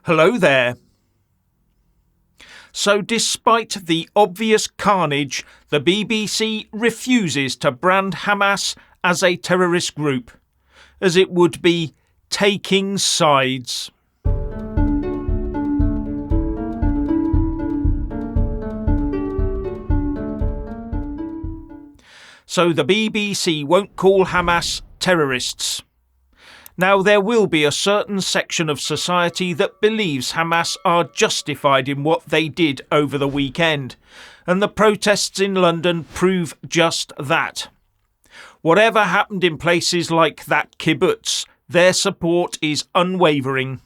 Hello there. So despite the obvious carnage, the BBC refuses to brand Hamas as a terrorist group, as it would be taking sides. So the BBC won't call Hamas terrorists. Now, there will be a certain section of society that believes Hamas are justified in what they did over the weekend, and the protests in London prove just that. Whatever happened in places like that kibbutz, their support is unwavering,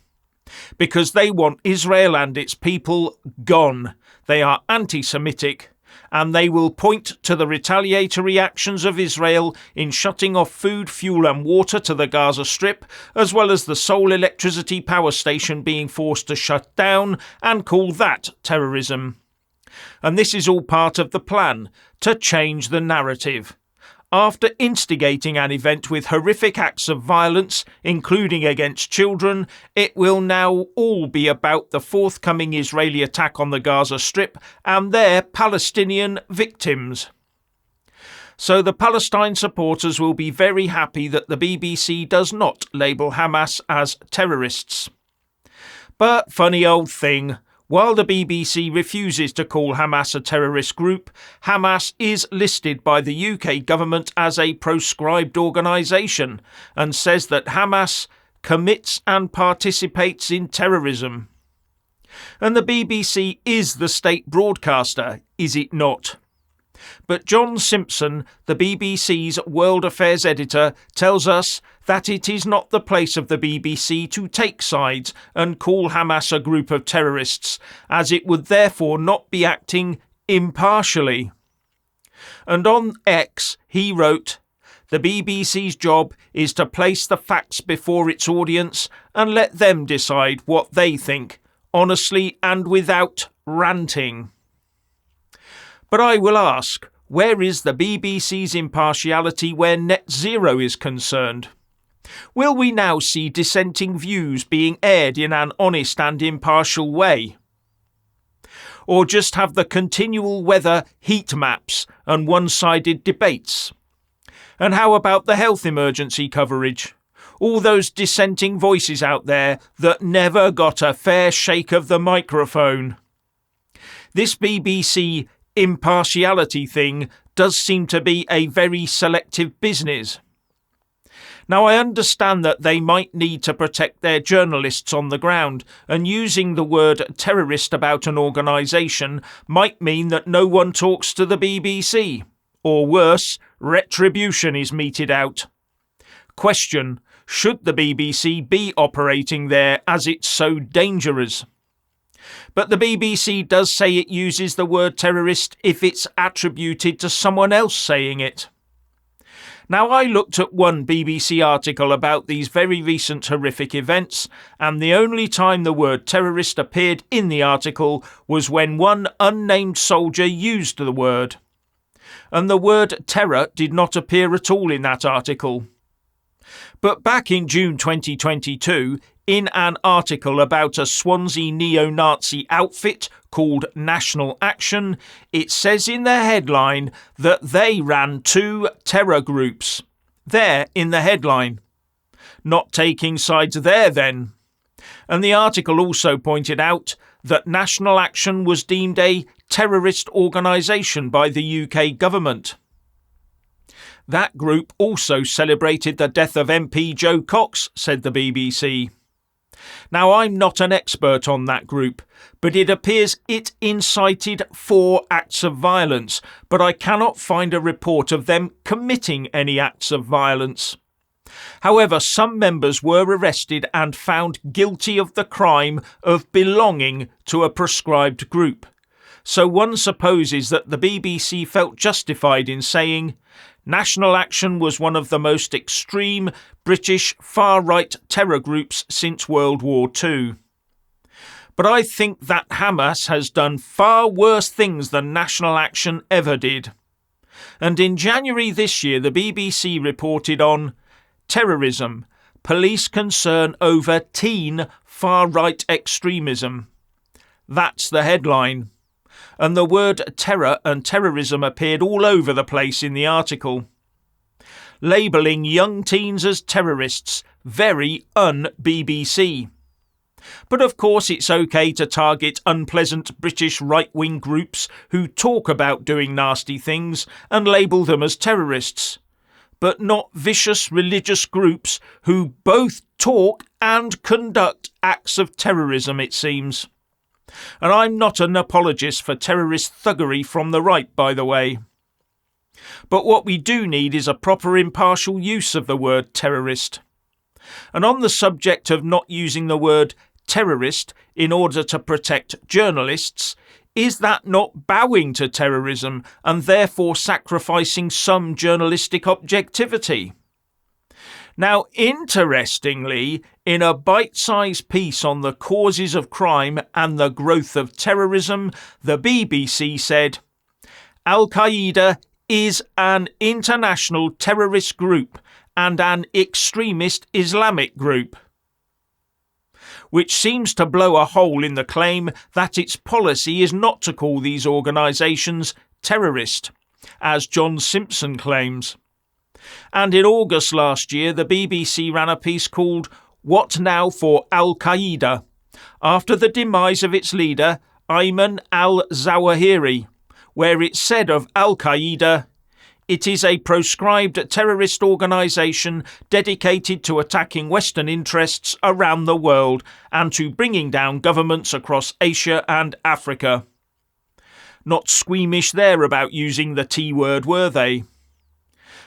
because they want Israel and its people gone. They are anti-Semitic, and they will point to the retaliatory actions of Israel in shutting off food, fuel and water to the Gaza Strip, as well as the Seoul electricity power station being forced to shut down, and call that terrorism. And this is all part of the plan to change the narrative. After instigating an event with horrific acts of violence, including against children, it will now all be about the forthcoming Israeli attack on the Gaza Strip and their Palestinian victims. So the Palestine supporters will be very happy that the BBC does not label Hamas as terrorists. But funny old thing, while the BBC refuses to call Hamas a terrorist group, Hamas is listed by the UK government as a proscribed organisation and says that Hamas commits and participates in terrorism. And the BBC is the state broadcaster, is it not? But John Simpson, the BBC's World Affairs editor, tells us that it is not the place of the BBC to take sides and call Hamas a group of terrorists, as it would therefore not be acting impartially. And on X, he wrote, "The BBC's job is to place the facts before its audience and let them decide what they think, honestly and without ranting." But I will ask, where is the BBC's impartiality where net zero is concerned? Will we now see dissenting views being aired in an honest and impartial way? Or just have the continual weather heat maps and one-sided debates? And how about the health emergency coverage? All those dissenting voices out there that never got a fair shake of the microphone. This BBC impartiality thing does seem to be a very selective business. Now, I understand that they might need to protect their journalists on the ground, and using the word terrorist about an organisation might mean that no one talks to the BBC. Or worse, retribution is meted out. Question: should the BBC be operating there as it's so dangerous? But the BBC does say it uses the word terrorist if it's attributed to someone else saying it. Now, I looked at one BBC article about these very recent horrific events, and the only time the word terrorist appeared in the article was when one unnamed soldier used the word. And the word terror did not appear at all in that article. But back in June 2022, in an article about a Swansea neo-Nazi outfit called National Action, it says in their headline that they ran 2 terror groups. There in the headline. Not taking sides there then. And the article also pointed out that National Action was deemed a terrorist organisation by the UK government. That group also celebrated the death of MP Jo Cox, said the BBC. Now, I'm not an expert on that group, but it appears it incited 4 acts of violence, but I cannot find a report of them committing any acts of violence. However, some members were arrested and found guilty of the crime of belonging to a proscribed group. So one supposes that the BBC felt justified in saying, National Action was one of the most extreme British far-right terror groups since World War II. But I think that Hamas has done far worse things than National Action ever did. And in January this year, the BBC reported on Terrorism, police concern over teen far-right extremism. That's the headline. And the word terror and terrorism appeared all over the place in the article. Labelling young teens as terrorists, very un-BBC. But of course it's okay to target unpleasant British right-wing groups who talk about doing nasty things and label them as terrorists, but not vicious religious groups who both talk and conduct acts of terrorism, it seems. And I'm not an apologist for terrorist thuggery from the right, by the way. But what we do need is a proper impartial use of the word terrorist. And on the subject of not using the word terrorist in order to protect journalists, is that not bowing to terrorism and therefore sacrificing some journalistic objectivity? Now, interestingly, in a bite-sized piece on the causes of crime and the growth of terrorism, the BBC said, Al-Qaeda is an international terrorist group and an extremist Islamic group, which seems to blow a hole in the claim that its policy is not to call these organisations terrorist, as John Simpson claims. And in August last year, the BBC ran a piece called What Now for Al-Qaeda, after the demise of its leader, Ayman al-Zawahiri, where it said of Al-Qaeda, it is a proscribed terrorist organisation dedicated to attacking Western interests around the world and to bringing down governments across Asia and Africa. Not squeamish there about using the T-word, were they?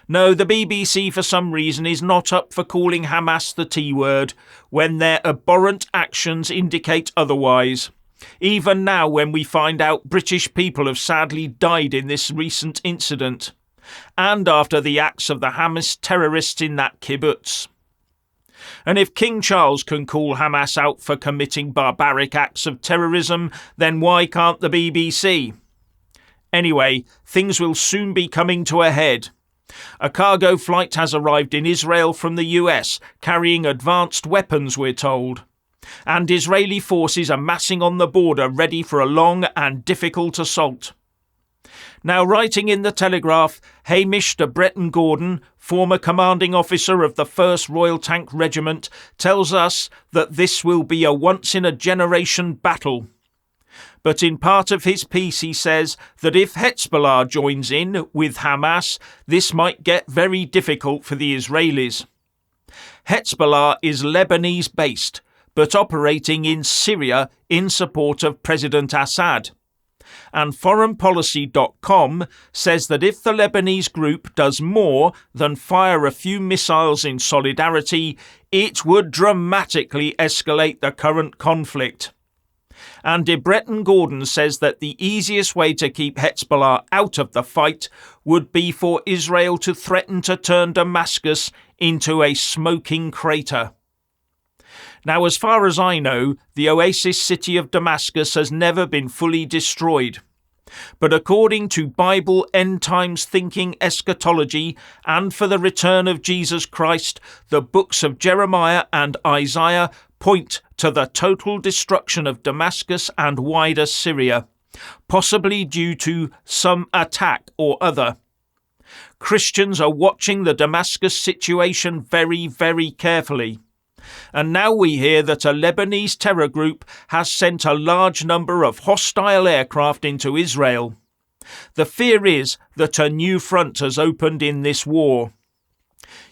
No, the BBC for some reason is not up for calling Hamas the T-word when their abhorrent actions indicate otherwise. Even now, when we find out British people have sadly died in this recent incident, and after the acts of the Hamas terrorists in that kibbutz. And if King Charles can call Hamas out for committing barbaric acts of terrorism, then why can't the BBC? Anyway, things will soon be coming to a head. A cargo flight has arrived in Israel from the US, carrying advanced weapons, we're told. And Israeli forces are massing on the border ready for a long and difficult assault. Now, writing in the Telegraph, Hamish de Breton Gordon, former commanding officer of the 1st Royal Tank Regiment, tells us that this will be a once-in-a-generation battle. But in part of his piece he says that if Hezbollah joins in with Hamas, this might get very difficult for the Israelis. Hezbollah is Lebanese-based, but operating in Syria in support of President Assad. And foreignpolicy.com says that if the Lebanese group does more than fire a few missiles in solidarity, it would dramatically escalate the current conflict. And de Breton Gordon says that the easiest way to keep Hezbollah out of the fight would be for Israel to threaten to turn Damascus into a smoking crater. Now, as far as I know, the oasis city of Damascus has never been fully destroyed. But according to Bible end times thinking eschatology and for the return of Jesus Christ, the books of Jeremiah and Isaiah point to the total destruction of Damascus and wider Syria, possibly due to some attack or other. Christians are watching the Damascus situation very, very carefully. And now we hear that a Lebanese terror group has sent a large number of hostile aircraft into Israel. The fear is that a new front has opened in this war.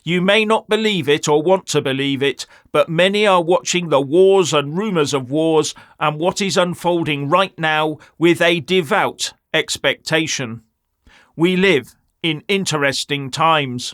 You may not believe it or want to believe it, but many are watching the wars and rumours of wars and what is unfolding right now with a devout expectation. We live in interesting times.